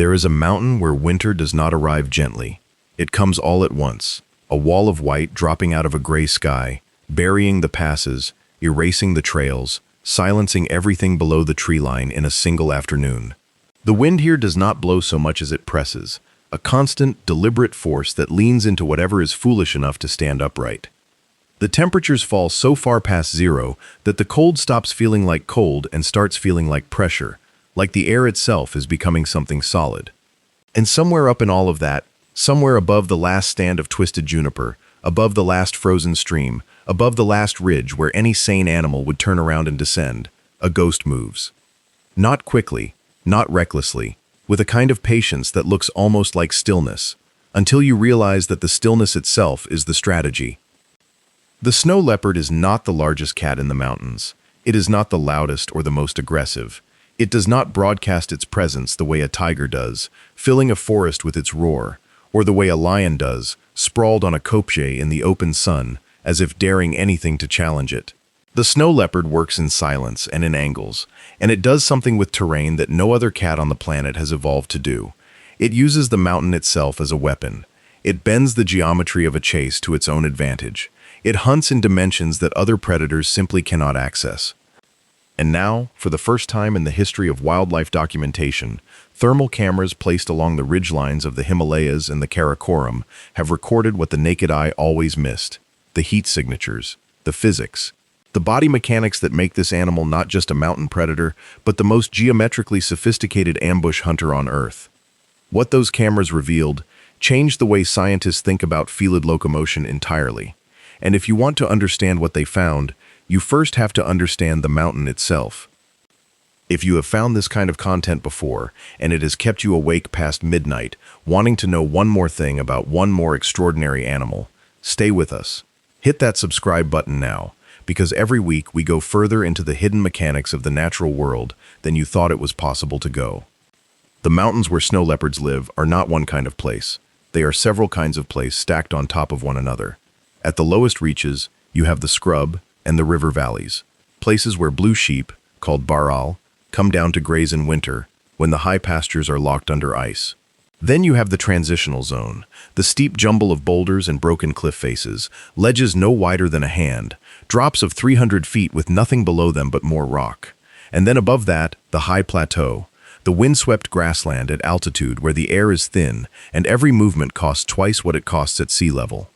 There is a mountain where winter does not arrive gently. It comes all at once, a wall of white dropping out of a gray sky, burying the passes, erasing the trails, silencing everything below the tree line in a single afternoon. The wind here does not blow so much as it presses, a constant, deliberate force that leans into whatever is foolish enough to stand upright. The temperatures fall so far past zero that the cold stops feeling like cold and starts feeling like pressure, like the air itself is becoming something solid. And somewhere up in all of that, somewhere above the last stand of twisted juniper, above the last frozen stream, above the last ridge where any sane animal would turn around and descend, a ghost moves. Not quickly, not recklessly, with a kind of patience that looks almost like stillness, until you realize that the stillness itself is the strategy. The snow leopard is not the largest cat in the mountains. It is not the loudest or the most aggressive. It does not broadcast its presence the way a tiger does, filling a forest with its roar, or the way a lion does, sprawled on a kopje in the open sun, as if daring anything to challenge it. The snow leopard works in silence and in angles, and it does something with terrain that no other cat on the planet has evolved to do. It uses the mountain itself as a weapon. It bends the geometry of a chase to its own advantage. It hunts in dimensions that other predators simply cannot access. And now, for the first time in the history of wildlife documentation, thermal cameras placed along the ridgelines of the Himalayas and the Karakoram have recorded what the naked eye always missed: the heat signatures, the physics, the body mechanics that make this animal not just a mountain predator, but the most geometrically sophisticated ambush hunter on Earth. What those cameras revealed changed the way scientists think about felid locomotion entirely. And if you want to understand what they found, you first have to understand the mountain itself. If you have found this kind of content before, and it has kept you awake past midnight, wanting to know one more thing about one more extraordinary animal, stay with us. Hit that subscribe button now, because every week we go further into the hidden mechanics of the natural world than you thought it was possible to go. The mountains where snow leopards live are not one kind of place. They are several kinds of place stacked on top of one another. At the lowest reaches, you have the scrub and the river valleys, places where blue sheep, called baral, come down to graze in winter when the high pastures are locked under ice. Then you have the transitional zone, the steep jumble of boulders and broken cliff faces, ledges no wider than a hand, drops of 300 feet with nothing below them but more rock. And then above that, the high plateau, the windswept grassland at altitude where the air is thin and every movement costs twice what it costs at sea level.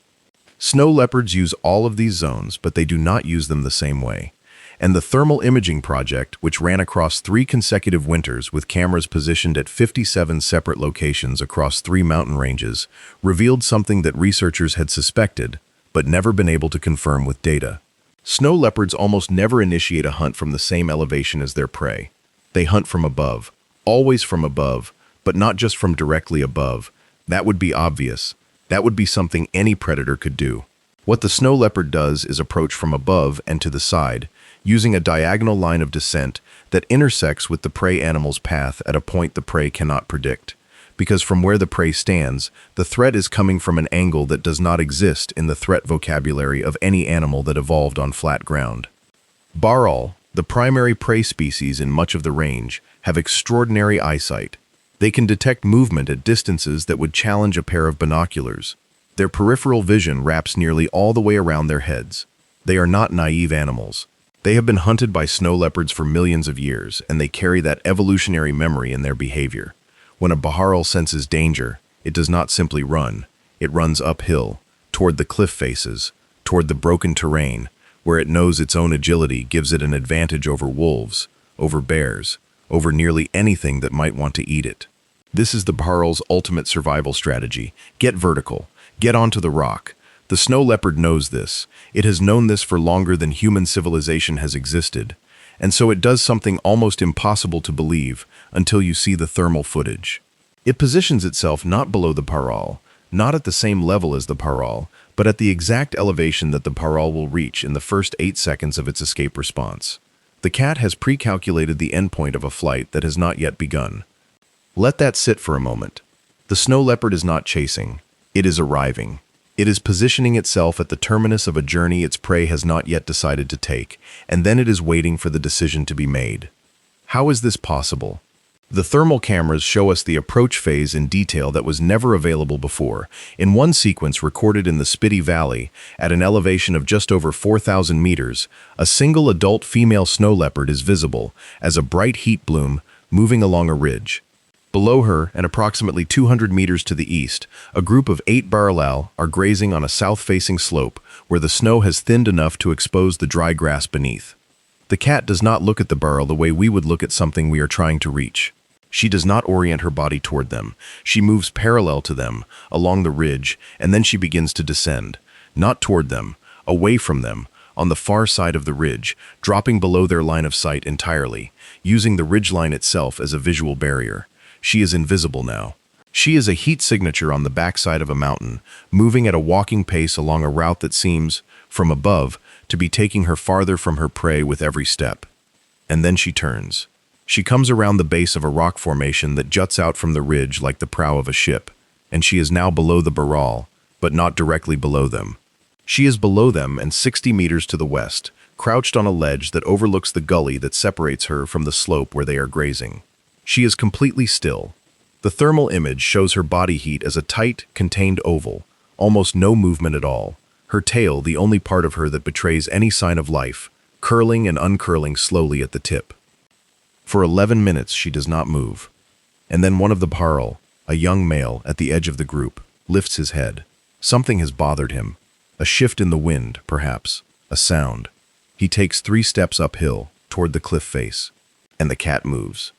Snow leopards use all of these zones, but they do not use them the same way. And the thermal imaging project, which ran across 3 consecutive winters with cameras positioned at 57 separate locations across 3 mountain ranges, revealed something that researchers had suspected, but never been able to confirm with data. Snow leopards almost never initiate a hunt from the same elevation as their prey. They hunt from above, always from above, but not just from directly above. That would be obvious. That would be something any predator could do. What the snow leopard does is approach from above and to the side, using a diagonal line of descent that intersects with the prey animal's path at a point the prey cannot predict. Because from where the prey stands, the threat is coming from an angle that does not exist in the threat vocabulary of any animal that evolved on flat ground. Baral, the primary prey species in much of the range, have extraordinary eyesight. They can detect movement at distances that would challenge a pair of binoculars. Their peripheral vision wraps nearly all the way around their heads. They are not naive animals. They have been hunted by snow leopards for millions of years, and they carry that evolutionary memory in their behavior. When a baharal senses danger, it does not simply run. It runs uphill, toward the cliff faces, toward the broken terrain, where it knows its own agility gives it an advantage over wolves, over bears, over nearly anything that might want to eat it. This is the baharal's ultimate survival strategy. Get vertical. Get onto the rock. The snow leopard knows this. It has known this for longer than human civilization has existed. And so it does something almost impossible to believe until you see the thermal footage. It positions itself not below the baharal, not at the same level as the baharal, but at the exact elevation that the baharal will reach in the first 8 seconds of its escape response. The cat has pre-calculated the endpoint of a flight that has not yet begun. Let that sit for a moment. The snow leopard is not chasing. It is arriving. It is positioning itself at the terminus of a journey its prey has not yet decided to take, and then it is waiting for the decision to be made. How is this possible? The thermal cameras show us the approach phase in detail that was never available before. In one sequence recorded in the Spiti Valley, at an elevation of just over 4,000 meters, a single adult female snow leopard is visible as a bright heat bloom moving along a ridge. Below her, and approximately 200 meters to the east, a group of 8 barrelal are grazing on a south-facing slope where the snow has thinned enough to expose the dry grass beneath. The cat does not look at the burrow the way we would look at something we are trying to reach. She does not orient her body toward them. She moves parallel to them, along the ridge, and then she begins to descend. Not toward them, away from them, on the far side of the ridge, dropping below their line of sight entirely, using the ridgeline itself as a visual barrier. She is invisible now. She is a heat signature on the backside of a mountain, moving at a walking pace along a route that seems, from above, to be taking her farther from her prey with every step. And then she turns. She comes around the base of a rock formation that juts out from the ridge like the prow of a ship, and she is now below the barral, but not directly below them. She is below them and 60 meters to the west, crouched on a ledge that overlooks the gully that separates her from the slope where they are grazing. She is completely still. The thermal image shows her body heat as a tight, contained oval, almost no movement at all. Her tail, the only part of her that betrays any sign of life, curling and uncurling slowly at the tip. For 11 minutes she does not move. And then one of the parl, a young male at the edge of the group, lifts his head. Something has bothered him. A shift in the wind, perhaps. A sound. He takes 3 steps uphill, toward the cliff face. And the cat moves.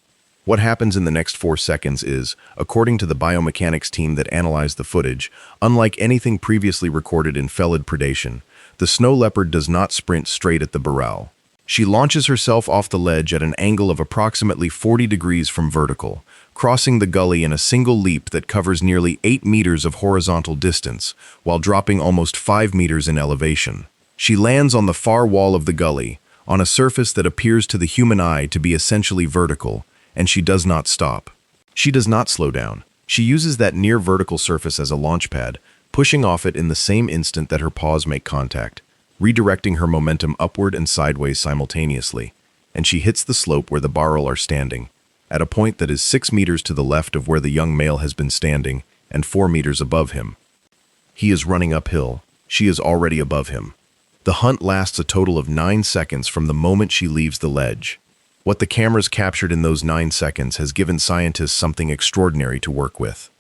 What happens in the next 4 seconds is, according to the biomechanics team that analyzed the footage, unlike anything previously recorded in felid predation, the snow leopard does not sprint straight at the barral. She launches herself off the ledge at an angle of approximately 40 degrees from vertical, crossing the gully in a single leap that covers nearly 8 meters of horizontal distance, while dropping almost 5 meters in elevation. She lands on the far wall of the gully, on a surface that appears to the human eye to be essentially vertical, and she does not stop. She does not slow down. She uses that near-vertical surface as a launch pad, pushing off it in the same instant that her paws make contact, redirecting her momentum upward and sideways simultaneously, and she hits the slope where the barrel are standing, at a point that is 6 meters to the left of where the young male has been standing and 4 meters above him. He is running uphill. She is already above him. The hunt lasts a total of 9 seconds from the moment she leaves the ledge. What the cameras captured in those 9 seconds has given scientists something extraordinary to work with.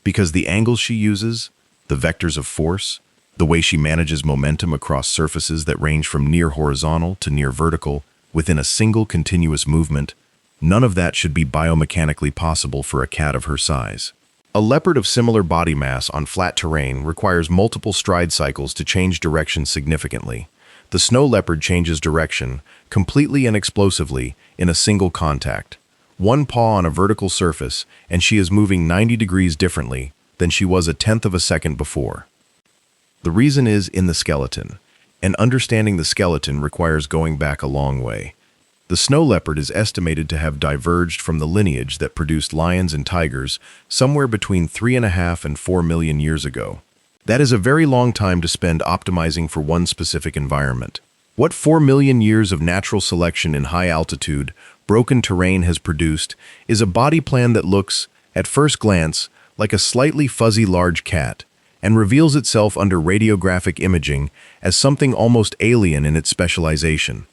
Because the angles she uses, the vectors of force, the way she manages momentum across surfaces that range from near horizontal to near vertical within a single continuous movement, none of that should be biomechanically possible for a cat of her size. A leopard of similar body mass on flat terrain requires multiple stride cycles to change direction significantly. The snow leopard changes direction, completely and explosively, in a single contact. One paw on a vertical surface, and she is moving 90 degrees differently than she was a tenth of a second before. The reason is in the skeleton, and understanding the skeleton requires going back a long way. The snow leopard is estimated to have diverged from the lineage that produced lions and tigers somewhere between 3.5 and 4 million years ago. That is a very long time to spend optimizing for one specific environment. What 4 million years of natural selection in high altitude, broken terrain has produced is a body plan that looks, at first glance, like a slightly fuzzy large cat, and reveals itself under radiographic imaging as something almost alien in its specialization.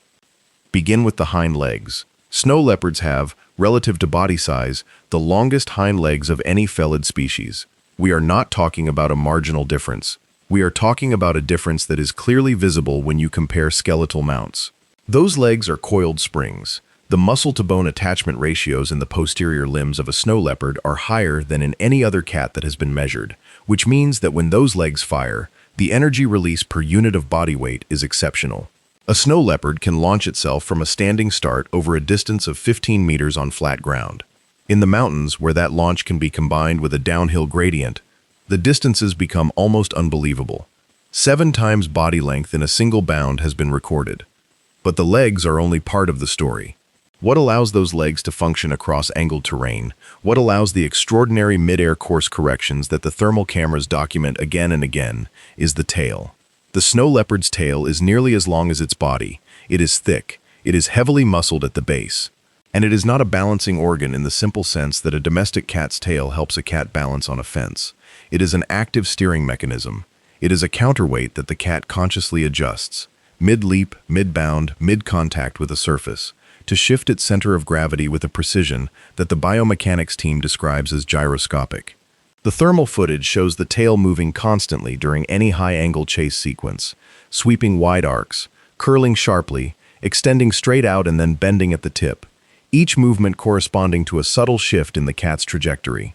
Begin with the hind legs. Snow leopards have, relative to body size, the longest hind legs of any felid species. We are not talking about a marginal difference. We are talking about a difference that is clearly visible when you compare skeletal mounts. Those legs are coiled springs. The muscle-to-bone attachment ratios in the posterior limbs of a snow leopard are higher than in any other cat that has been measured, which means that when those legs fire, the energy release per unit of body weight is exceptional. A snow leopard can launch itself from a standing start over a distance of 15 meters on flat ground. In the mountains, where that launch can be combined with a downhill gradient, the distances become almost unbelievable. 7 times body length in a single bound has been recorded. But the legs are only part of the story. What allows those legs to function across angled terrain? What allows the extraordinary mid-air course corrections that the thermal cameras document again and again is the tail. The snow leopard's tail is nearly as long as its body. It is thick. It is heavily muscled at the base. And it is not a balancing organ in the simple sense that a domestic cat's tail helps a cat balance on a fence. It is an active steering mechanism. It is a counterweight that the cat consciously adjusts, mid-leap, mid-bound, mid-contact with a surface, to shift its center of gravity with a precision that the biomechanics team describes as gyroscopic. The thermal footage shows the tail moving constantly during any high-angle chase sequence, sweeping wide arcs, curling sharply, extending straight out and then bending at the tip, each movement corresponding to a subtle shift in the cat's trajectory.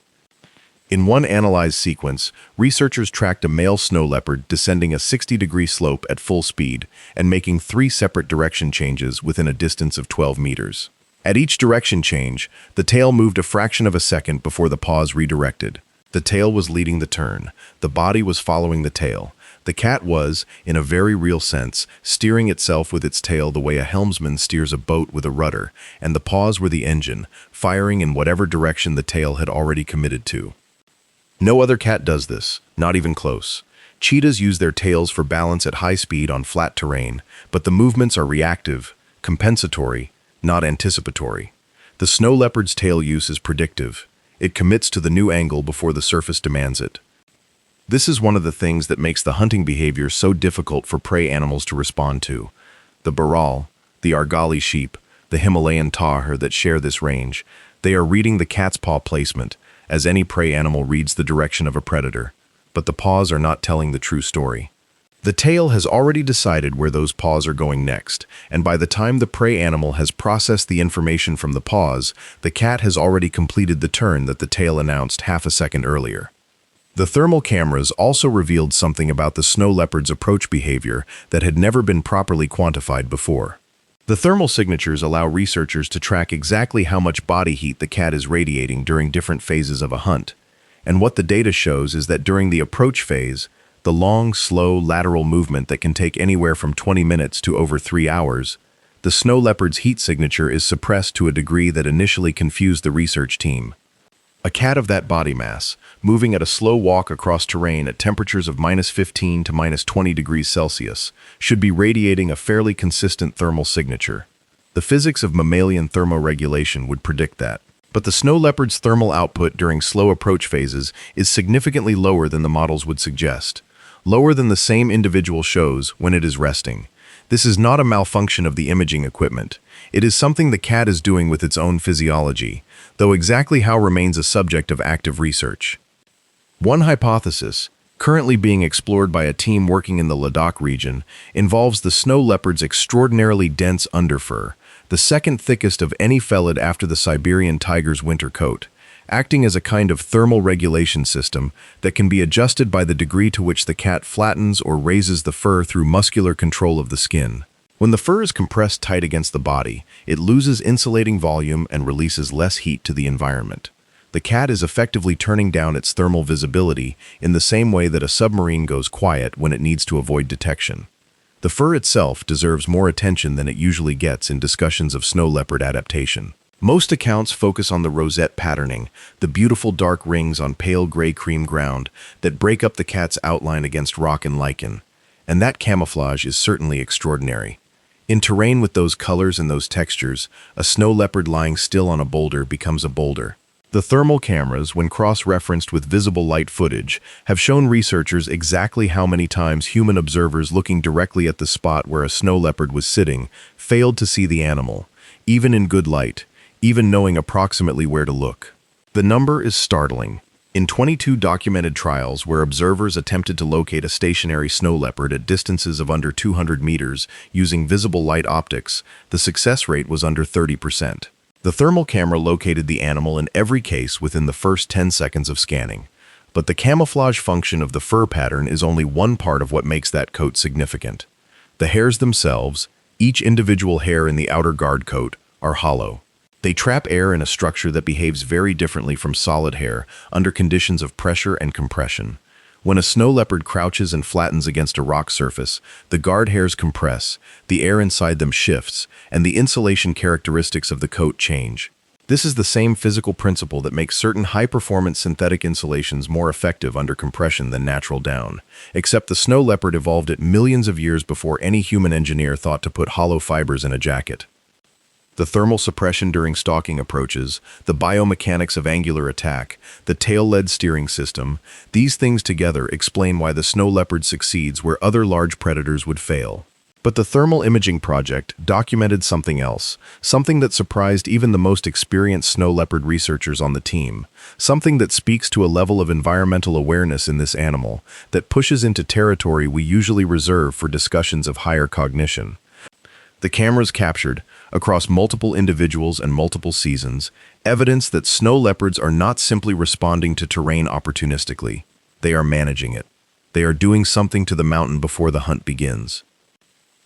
In one analyzed sequence, researchers tracked a male snow leopard descending a 60-degree slope at full speed and making 3 separate direction changes within a distance of 12 meters. At each direction change, the tail moved a fraction of a second before the paws redirected. The tail was leading the turn. The body was following the tail. The cat was, in a very real sense, steering itself with its tail the way a helmsman steers a boat with a rudder, and the paws were the engine, firing in whatever direction the tail had already committed to. No other cat does this, not even close. Cheetahs use their tails for balance at high speed on flat terrain, but the movements are reactive, compensatory, not anticipatory. The snow leopard's tail use is predictive. It commits to the new angle before the surface demands it. This is one of the things that makes the hunting behavior so difficult for prey animals to respond to. The Baral, the Argali sheep, the Himalayan tahr that share this range, they are reading the cat's paw placement, as any prey animal reads the direction of a predator, but the paws are not telling the true story. The tail has already decided where those paws are going next, and by the time the prey animal has processed the information from the paws, the cat has already completed the turn that the tail announced half a second earlier. The thermal cameras also revealed something about the snow leopard's approach behavior that had never been properly quantified before. The thermal signatures allow researchers to track exactly how much body heat the cat is radiating during different phases of a hunt. And what the data shows is that during the approach phase, the long, slow, lateral movement that can take anywhere from 20 minutes to over 3 hours, the snow leopard's heat signature is suppressed to a degree that initially confused the research team. A cat of that body mass, moving at a slow walk across terrain at temperatures of -15 to -20 degrees Celsius, should be radiating a fairly consistent thermal signature. The physics of mammalian thermoregulation would predict that. But the snow leopard's thermal output during slow approach phases is significantly lower than the models would suggest, lower than the same individual shows when it is resting. This is not a malfunction of the imaging equipment. It is something the cat is doing with its own physiology, though exactly how remains a subject of active research. One hypothesis, currently being explored by a team working in the Ladakh region, involves the snow leopard's extraordinarily dense underfur, the second thickest of any felid after the Siberian tiger's winter coat, acting as a kind of thermal regulation system that can be adjusted by the degree to which the cat flattens or raises the fur through muscular control of the skin. When the fur is compressed tight against the body, it loses insulating volume and releases less heat to the environment. The cat is effectively turning down its thermal visibility in the same way that a submarine goes quiet when it needs to avoid detection. The fur itself deserves more attention than it usually gets in discussions of snow leopard adaptation. Most accounts focus on the rosette patterning, the beautiful dark rings on pale gray cream ground that break up the cat's outline against rock and lichen. And that camouflage is certainly extraordinary. In terrain with those colors and those textures, a snow leopard lying still on a boulder becomes a boulder. The thermal cameras, when cross-referenced with visible light footage, have shown researchers exactly how many times human observers looking directly at the spot where a snow leopard was sitting failed to see the animal, even in good light, even knowing approximately where to look. The number is startling. In 22 documented trials where observers attempted to locate a stationary snow leopard at distances of under 200 meters using visible light optics, the success rate was under 30%. The thermal camera located the animal in every case within the first 10 seconds of scanning. But the camouflage function of the fur pattern is only one part of what makes that coat significant. The hairs themselves, each individual hair in the outer guard coat, are hollow. They trap air in a structure that behaves very differently from solid hair under conditions of pressure and compression. When a snow leopard crouches and flattens against a rock surface, the guard hairs compress, the air inside them shifts, and the insulation characteristics of the coat change. This is the same physical principle that makes certain high-performance synthetic insulations more effective under compression than natural down, except the snow leopard evolved it millions of years before any human engineer thought to put hollow fibers in a jacket. The thermal suppression during stalking approaches, the biomechanics of angular attack, the tail-led steering system, these things together explain why the snow leopard succeeds where other large predators would fail. But the thermal imaging project documented something else, something that surprised even the most experienced snow leopard researchers on the team, something that speaks to a level of environmental awareness in this animal that pushes into territory we usually reserve for discussions of higher cognition. The cameras captured, across multiple individuals and multiple seasons, evidence that snow leopards are not simply responding to terrain opportunistically. They are managing it. They are doing something to the mountain before the hunt begins.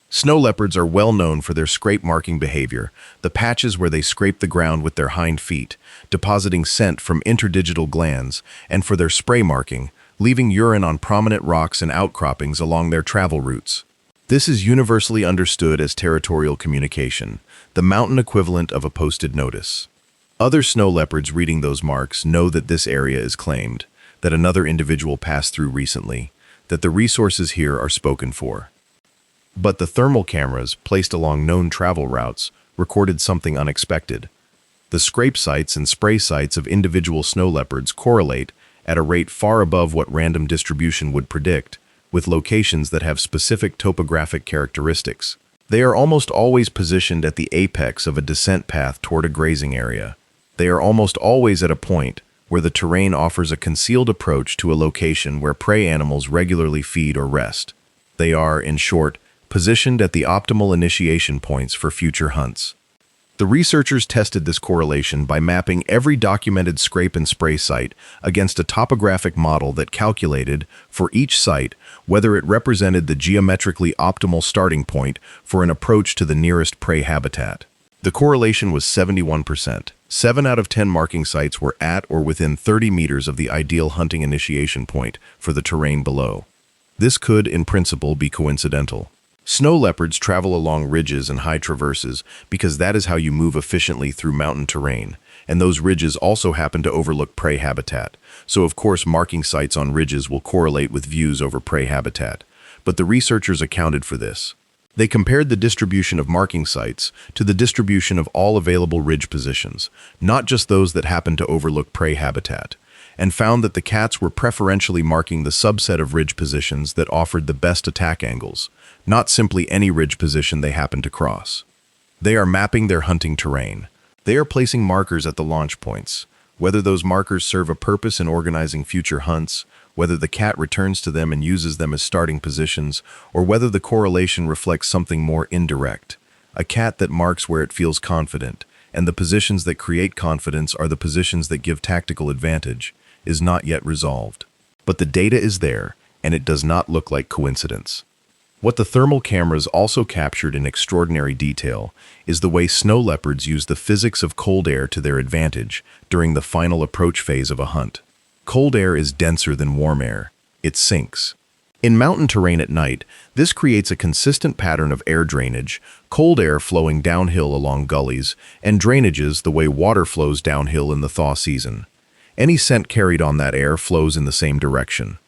Snow leopards are well known for their scrape-marking behavior, the patches where they scrape the ground with their hind feet, depositing scent from interdigital glands, and for their spray marking, leaving urine on prominent rocks and outcroppings along their travel routes. This is universally understood as territorial communication, the mountain equivalent of a posted notice. Other snow leopards reading those marks know that this area is claimed, that another individual passed through recently, that the resources here are spoken for. But the thermal cameras, placed along known travel routes, recorded something unexpected. The scrape sites and spray sites of individual snow leopards correlate at a rate far above what random distribution would predict, with locations that have specific topographic characteristics. They are almost always positioned at the apex of a descent path toward a grazing area. They are almost always at a point where the terrain offers a concealed approach to a location where prey animals regularly feed or rest. They are, in short, positioned at the optimal initiation points for future hunts. The researchers tested this correlation by mapping every documented scrape and spray site against a topographic model that calculated, for each site, whether it represented the geometrically optimal starting point for an approach to the nearest prey habitat. The correlation was 71%. 7 out of 10 marking sites were at or within 30 meters of the ideal hunting initiation point for the terrain below. This could, in principle, be coincidental. Snow leopards travel along ridges and high traverses because that is how you move efficiently through mountain terrain, and those ridges also happen to overlook prey habitat, so of course marking sites on ridges will correlate with views over prey habitat. But the researchers accounted for this. They compared the distribution of marking sites to the distribution of all available ridge positions, not just those that happen to overlook prey habitat, and found that the cats were preferentially marking the subset of ridge positions that offered the best attack angles, not simply any ridge position they happen to cross. They are mapping their hunting terrain. They are placing markers at the launch points. Whether those markers serve a purpose in organizing future hunts, whether the cat returns to them and uses them as starting positions, or whether the correlation reflects something more indirect. A cat that marks where it feels confident, and the positions that create confidence are the positions that give tactical advantage, is not yet resolved. But the data is there, and it does not look like coincidence. What the thermal cameras also captured in extraordinary detail is the way snow leopards use the physics of cold air to their advantage during the final approach phase of a hunt. Cold air is denser than warm air. It sinks. In mountain terrain at night, this creates a consistent pattern of air drainage, cold air flowing downhill along gullies, and drainages the way water flows downhill in the thaw season. Any scent carried on that air flows in the same direction.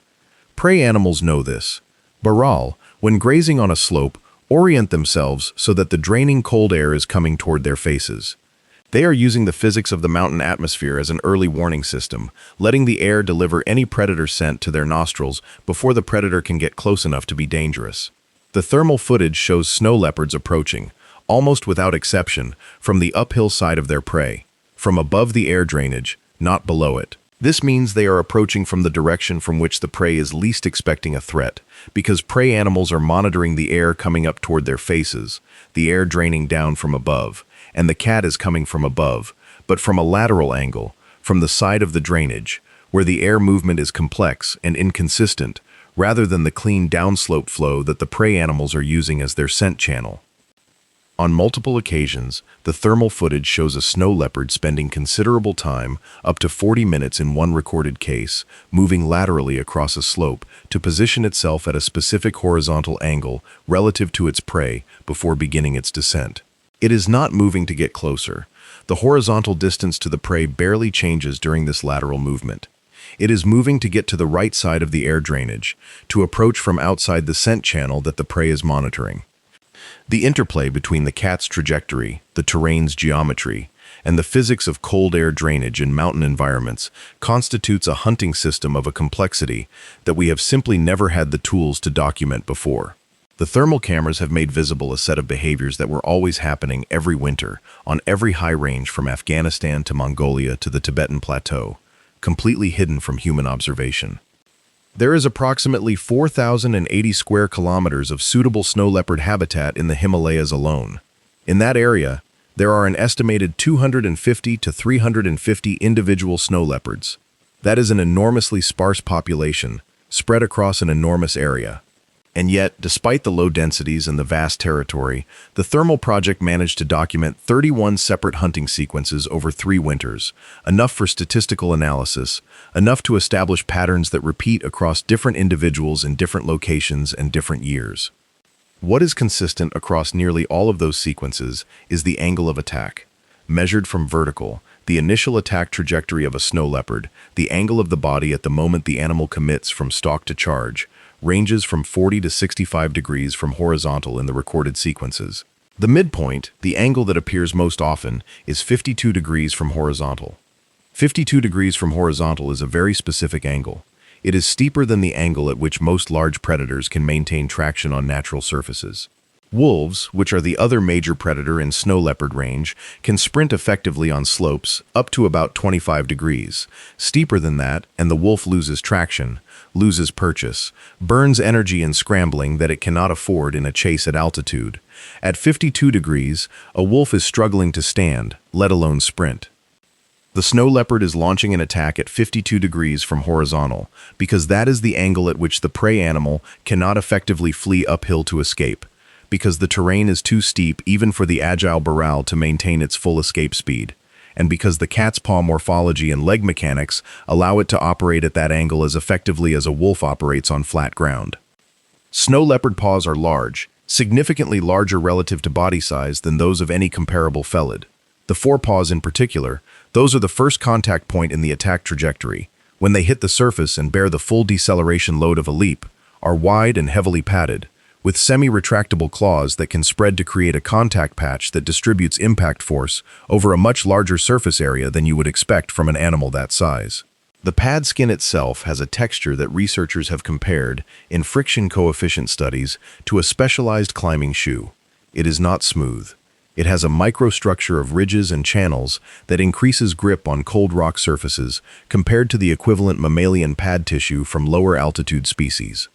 Prey animals know this. Baral, when grazing on a slope, orient themselves so that the draining cold air is coming toward their faces. They are using the physics of the mountain atmosphere as an early warning system, letting the air deliver any predator scent to their nostrils before the predator can get close enough to be dangerous. The thermal footage shows snow leopards approaching, almost without exception, from the uphill side of their prey, from above the air drainage, not below it. This means they are approaching from the direction from which the prey is least expecting a threat, because prey animals are monitoring the air coming up toward their faces, the air draining down from above, and the cat is coming from above, but from a lateral angle, from the side of the drainage, where the air movement is complex and inconsistent, rather than the clean downslope flow that the prey animals are using as their scent channel. On multiple occasions, the thermal footage shows a snow leopard spending considerable time, up to 40 minutes in one recorded case, moving laterally across a slope to position itself at a specific horizontal angle relative to its prey before beginning its descent. It is not moving to get closer. The horizontal distance to the prey barely changes during this lateral movement. It is moving to get to the right side of the air drainage, to approach from outside the scent channel that the prey is monitoring. The interplay between the cat's trajectory, the terrain's geometry, and the physics of cold air drainage in mountain environments constitutes a hunting system of a complexity that we have simply never had the tools to document before. The thermal cameras have made visible a set of behaviors that were always happening every winter on every high range from Afghanistan to Mongolia to the Tibetan Plateau, completely hidden from human observation. There is approximately 4,080 square kilometers of suitable snow leopard habitat in the Himalayas alone. In that area, there are an estimated 250 to 350 individual snow leopards. That is an enormously sparse population, spread across an enormous area. And yet, despite the low densities and the vast territory, the Thermal Project managed to document 31 separate hunting sequences over 3 winters, enough for statistical analysis, enough to establish patterns that repeat across different individuals in different locations and different years. What is consistent across nearly all of those sequences is the angle of attack. Measured from vertical, the initial attack trajectory of a snow leopard, the angle of the body at the moment the animal commits from stalk to charge, ranges from 40 to 65 degrees from horizontal in the recorded sequences. The midpoint, the angle that appears most often, is 52 degrees from horizontal. 52 degrees from horizontal is a very specific angle. It is steeper than the angle at which most large predators can maintain traction on natural surfaces. Wolves, which are the other major predator in snow leopard range, can sprint effectively on slopes up to about 25 degrees. Steeper than that, and the wolf loses traction, loses purchase, burns energy in scrambling that it cannot afford in a chase at altitude. At 52 degrees, a wolf is struggling to stand, let alone sprint. The snow leopard is launching an attack at 52 degrees from horizontal, because that is the angle at which the prey animal cannot effectively flee uphill to escape, because the terrain is too steep even for the agile baral to maintain its full escape speed, and because the cat's paw morphology and leg mechanics allow it to operate at that angle as effectively as a wolf operates on flat ground. Snow leopard paws are large, significantly larger relative to body size than those of any comparable felid. The forepaws in particular, those are the first contact point in the attack trajectory. When they hit the surface and bear the full deceleration load of a leap, are wide and heavily padded, with semi-retractable claws that can spread to create a contact patch that distributes impact force over a much larger surface area than you would expect from an animal that size. The pad skin itself has a texture that researchers have compared, in friction coefficient studies, to a specialized climbing shoe. It is not smooth. It has a microstructure of ridges and channels that increases grip on cold rock surfaces compared to the equivalent mammalian pad tissue from lower altitude species.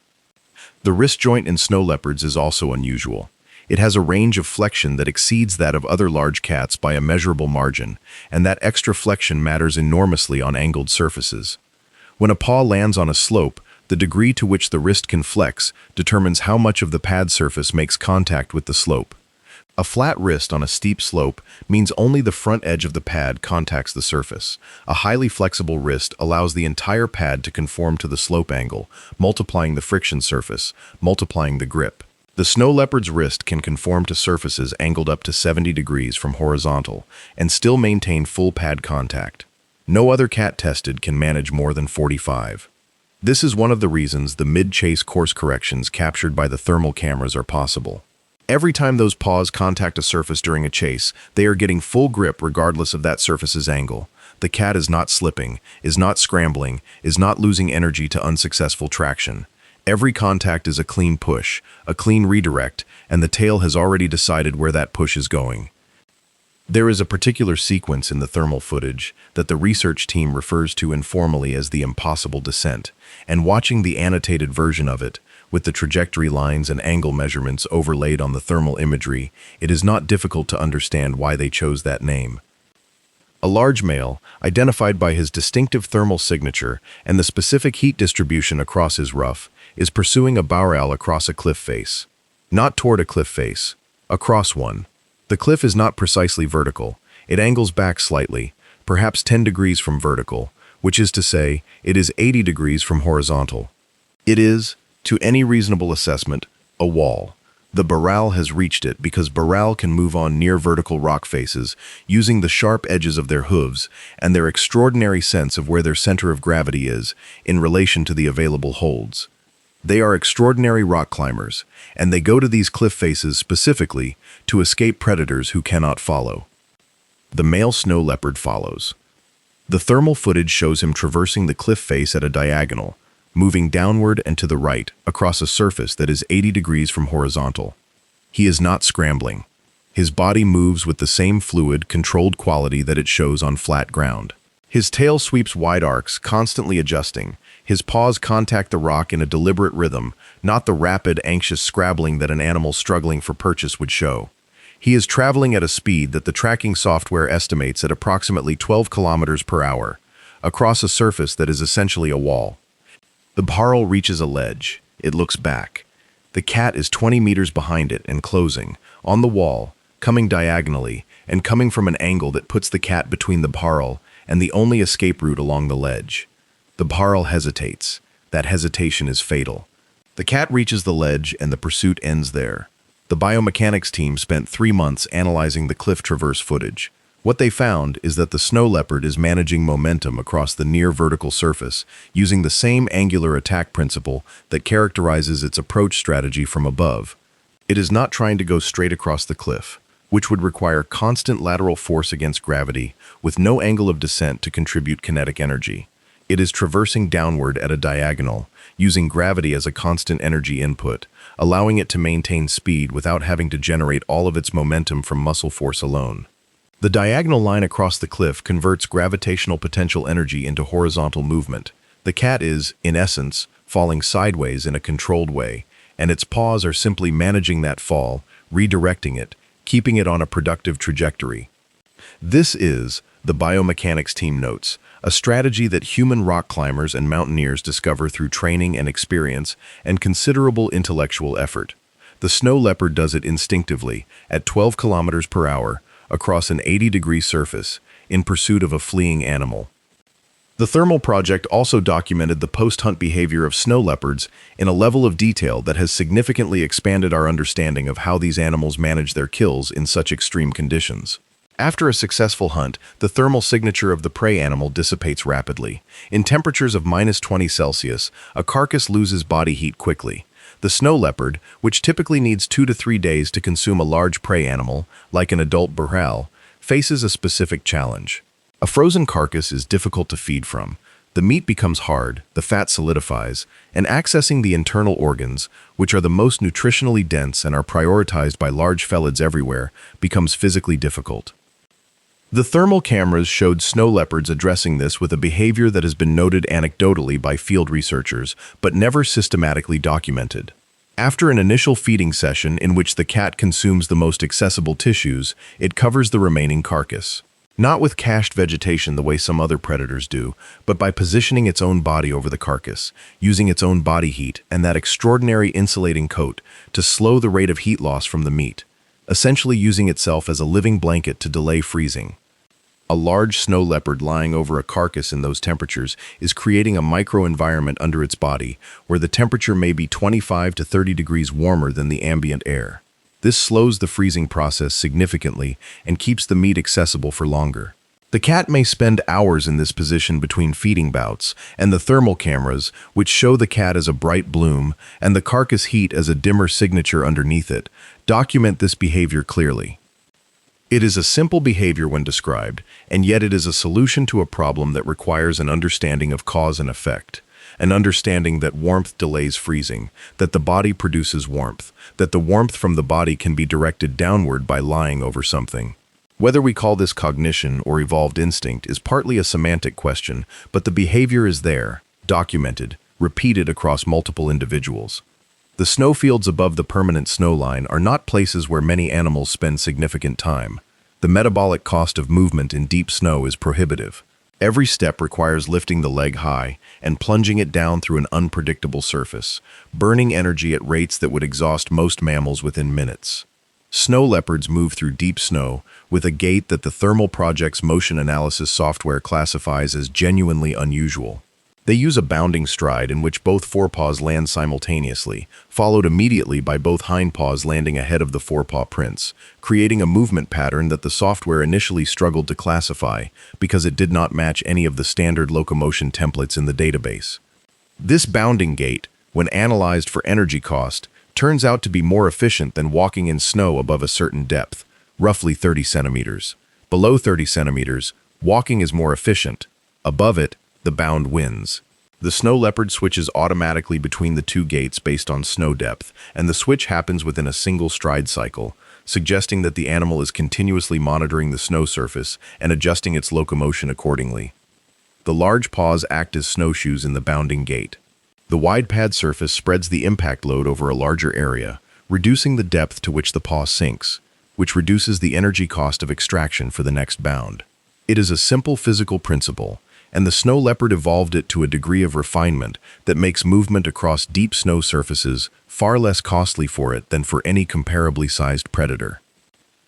The wrist joint in snow leopards is also unusual. It has a range of flexion that exceeds that of other large cats by a measurable margin, and that extra flexion matters enormously on angled surfaces. When a paw lands on a slope, the degree to which the wrist can flex determines how much of the pad surface makes contact with the slope. A flat wrist on a steep slope means only the front edge of the pad contacts the surface. A highly flexible wrist allows the entire pad to conform to the slope angle, multiplying the friction surface, multiplying the grip. The snow leopard's wrist can conform to surfaces angled up to 70 degrees from horizontal and still maintain full pad contact. No other cat tested can manage more than 45. This is one of the reasons the mid-chase course corrections captured by the thermal cameras are possible. Every time those paws contact a surface during a chase, they are getting full grip regardless of that surface's angle. The cat is not slipping, is not scrambling, is not losing energy to unsuccessful traction. Every contact is a clean push, a clean redirect, and the tail has already decided where that push is going. There is a particular sequence in the thermal footage that the research team refers to informally as the impossible descent, and watching the annotated version of it, with the trajectory lines and angle measurements overlaid on the thermal imagery, it is not difficult to understand why they chose that name. A large male, identified by his distinctive thermal signature and the specific heat distribution across his ruff, is pursuing a baral across a cliff face. Not toward a cliff face, across one. The cliff is not precisely vertical. It angles back slightly, perhaps 10 degrees from vertical, which is to say, it is 80 degrees from horizontal. It is, to any reasonable assessment, a wall. The baral has reached it because baral can move on near vertical rock faces using the sharp edges of their hooves and their extraordinary sense of where their center of gravity is in relation to the available holds. They are extraordinary rock climbers, and they go to these cliff faces specifically to escape predators who cannot follow. The male snow leopard follows. The thermal footage shows him traversing the cliff face at a diagonal, moving downward and to the right across a surface that is 80 degrees from horizontal. He is not scrambling. His body moves with the same fluid, controlled quality that it shows on flat ground. His tail sweeps wide arcs, constantly adjusting. His paws contact the rock in a deliberate rhythm, not the rapid, anxious scrabbling that an animal struggling for purchase would show. He is traveling at a speed that the tracking software estimates at approximately 12 kilometers per hour, across a surface that is essentially a wall. The bharl reaches a ledge. It looks back. The cat is 20 meters behind it and closing, on the wall, coming diagonally, and coming from an angle that puts the cat between the bharl and the only escape route along the ledge. The bharl hesitates. That hesitation is fatal. The cat reaches the ledge and the pursuit ends there. The biomechanics team spent 3 months analyzing the cliff traverse footage. What they found is that the snow leopard is managing momentum across the near vertical surface using the same angular attack principle that characterizes its approach strategy from above. It is not trying to go straight across the cliff, which would require constant lateral force against gravity with no angle of descent to contribute kinetic energy. It is traversing downward at a diagonal, using gravity as a constant energy input, allowing it to maintain speed without having to generate all of its momentum from muscle force alone. The diagonal line across the cliff converts gravitational potential energy into horizontal movement. The cat is, in essence, falling sideways in a controlled way, and its paws are simply managing that fall, redirecting it, keeping it on a productive trajectory. This is, the biomechanics team notes, a strategy that human rock climbers and mountaineers discover through training and experience and considerable intellectual effort. The snow leopard does it instinctively, at 12 kilometers per hour, across an 80-degree surface, in pursuit of a fleeing animal. The thermal project also documented the post-hunt behavior of snow leopards in a level of detail that has significantly expanded our understanding of how these animals manage their kills in such extreme conditions. After a successful hunt, the thermal signature of the prey animal dissipates rapidly. In temperatures of -20 Celsius, a carcass loses body heat quickly. The snow leopard, which typically needs 2 to 3 days to consume a large prey animal, like an adult bharl, faces a specific challenge. A frozen carcass is difficult to feed from. The meat becomes hard, the fat solidifies, and accessing the internal organs, which are the most nutritionally dense and are prioritized by large felids everywhere, becomes physically difficult. The thermal cameras showed snow leopards addressing this with a behavior that has been noted anecdotally by field researchers, but never systematically documented. After an initial feeding session in which the cat consumes the most accessible tissues, it covers the remaining carcass. Not with cached vegetation the way some other predators do, but by positioning its own body over the carcass, using its own body heat and that extraordinary insulating coat to slow the rate of heat loss from the meat, essentially using itself as a living blanket to delay freezing. A large snow leopard lying over a carcass in those temperatures is creating a microenvironment under its body where the temperature may be 25 to 30 degrees warmer than the ambient air. This slows the freezing process significantly and keeps the meat accessible for longer. The cat may spend hours in this position between feeding bouts, and the thermal cameras, which show the cat as a bright bloom and the carcass heat as a dimmer signature underneath it, document this behavior clearly. It is a simple behavior when described, and yet it is a solution to a problem that requires an understanding of cause and effect, an understanding that warmth delays freezing, that the body produces warmth, that the warmth from the body can be directed downward by lying over something. Whether we call this cognition or evolved instinct is partly a semantic question, but the behavior is there, documented, repeated across multiple individuals. The snowfields above the permanent snow line are not places where many animals spend significant time. The metabolic cost of movement in deep snow is prohibitive. Every step requires lifting the leg high and plunging it down through an unpredictable surface, burning energy at rates that would exhaust most mammals within minutes. Snow leopards move through deep snow with a gait that the Thermal Project's motion analysis software classifies as genuinely unusual. They use a bounding stride in which both forepaws land simultaneously, followed immediately by both hindpaws landing ahead of the forepaw prints, creating a movement pattern that the software initially struggled to classify because it did not match any of the standard locomotion templates in the database. This bounding gait, when analyzed for energy cost, turns out to be more efficient than walking in snow above a certain depth, roughly 30 centimeters. Below 30 centimeters, walking is more efficient. Above it, the bound wins. The snow leopard switches automatically between the two gaits based on snow depth, and the switch happens within a single stride cycle, suggesting that the animal is continuously monitoring the snow surface and adjusting its locomotion accordingly. The large paws act as snowshoes in the bounding gait. The wide pad surface spreads the impact load over a larger area, reducing the depth to which the paw sinks, which reduces the energy cost of extraction for the next bound. It is a simple physical principle, and the snow leopard evolved it to a degree of refinement that makes movement across deep snow surfaces far less costly for it than for any comparably sized predator.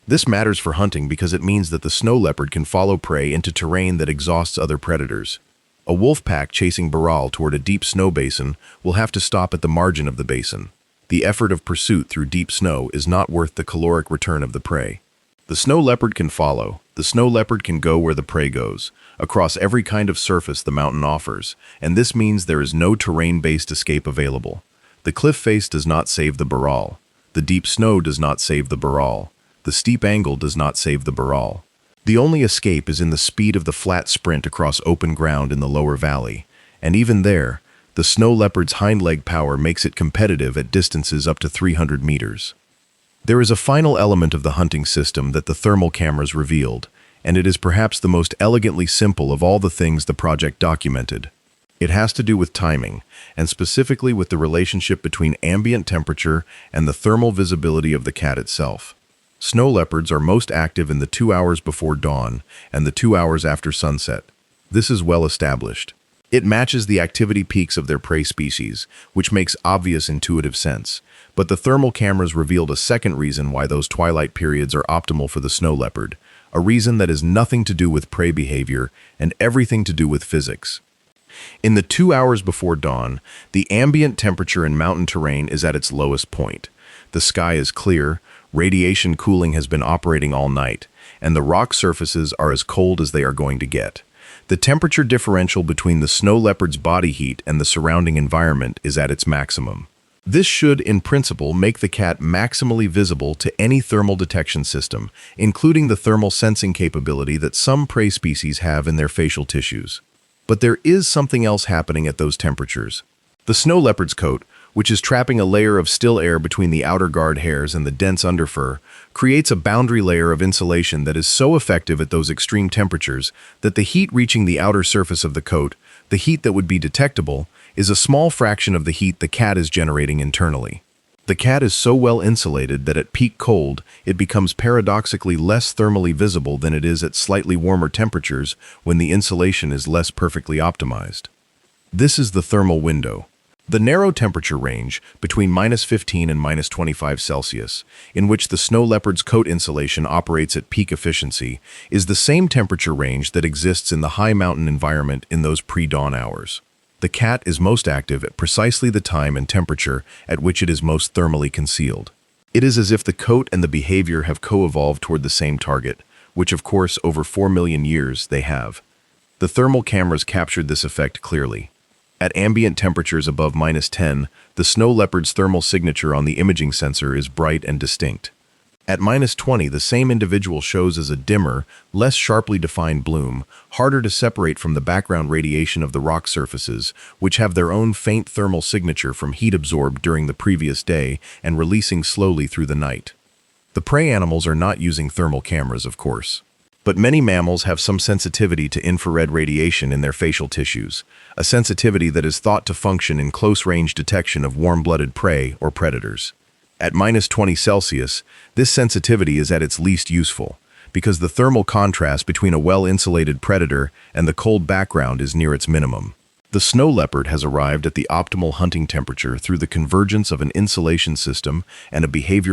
This matters for hunting because it means that the snow leopard can follow prey into terrain that exhausts other predators. A wolf pack chasing Baral toward a deep snow basin will have to stop at the margin of the basin. The effort of pursuit through deep snow is not worth the caloric return of the prey. The snow leopard can follow. The snow leopard can go where the prey goes, across every kind of surface the mountain offers, and this means there is no terrain-based escape available. The cliff face does not save the Baral. The deep snow does not save the Baral. The steep angle does not save the Baral. The only escape is in the speed of the flat sprint across open ground in the lower valley, and even there, the snow leopard's hind leg power makes it competitive at distances up to 300 meters. There is a final element of the hunting system that the thermal cameras revealed, and it is perhaps the most elegantly simple of all the things the project documented. It has to do with timing, and specifically with the relationship between ambient temperature and the thermal visibility of the cat itself. Snow leopards are most active in the 2 hours before dawn and the 2 hours after sunset. This is well established. It matches the activity peaks of their prey species, which makes obvious intuitive sense. But the thermal cameras revealed a second reason why those twilight periods are optimal for the snow leopard, a reason that has nothing to do with prey behavior and everything to do with physics. In the 2 hours before dawn, the ambient temperature in mountain terrain is at its lowest point. The sky is clear, radiation cooling has been operating all night, and the rock surfaces are as cold as they are going to get. The temperature differential between the snow leopard's body heat and the surrounding environment is at its maximum. This should, in principle, make the cat maximally visible to any thermal detection system, including the thermal sensing capability that some prey species have in their facial tissues. But there is something else happening at those temperatures. The snow leopard's coat, which is trapping a layer of still air between the outer guard hairs and the dense underfur, creates a boundary layer of insulation that is so effective at those extreme temperatures that the heat reaching the outer surface of the coat, the heat that would be detectable, is a small fraction of the heat the cat is generating internally. The cat is so well insulated that at peak cold, it becomes paradoxically less thermally visible than it is at slightly warmer temperatures when the insulation is less perfectly optimized. This is the thermal window. The narrow temperature range, between -15 and -25 Celsius, in which the snow leopard's coat insulation operates at peak efficiency, is the same temperature range that exists in the high mountain environment in those pre-dawn hours. The cat is most active at precisely the time and temperature at which it is most thermally concealed. It is as if the coat and the behavior have co-evolved toward the same target, which of course over 4 million years they have. The thermal cameras captured this effect clearly. At ambient temperatures above -10, the snow leopard's thermal signature on the imaging sensor is bright and distinct. At -20, the same individual shows as a dimmer, less sharply defined bloom, harder to separate from the background radiation of the rock surfaces, which have their own faint thermal signature from heat absorbed during the previous day and releasing slowly through the night. The prey animals are not using thermal cameras, of course. But many mammals have some sensitivity to infrared radiation in their facial tissues, a sensitivity that is thought to function in close-range detection of warm-blooded prey or predators. At -20 Celsius, this sensitivity is at its least useful, because the thermal contrast between a well-insulated predator and the cold background is near its minimum. The snow leopard has arrived at the optimal hunting temperature through the convergence of an insulation system and a behavioral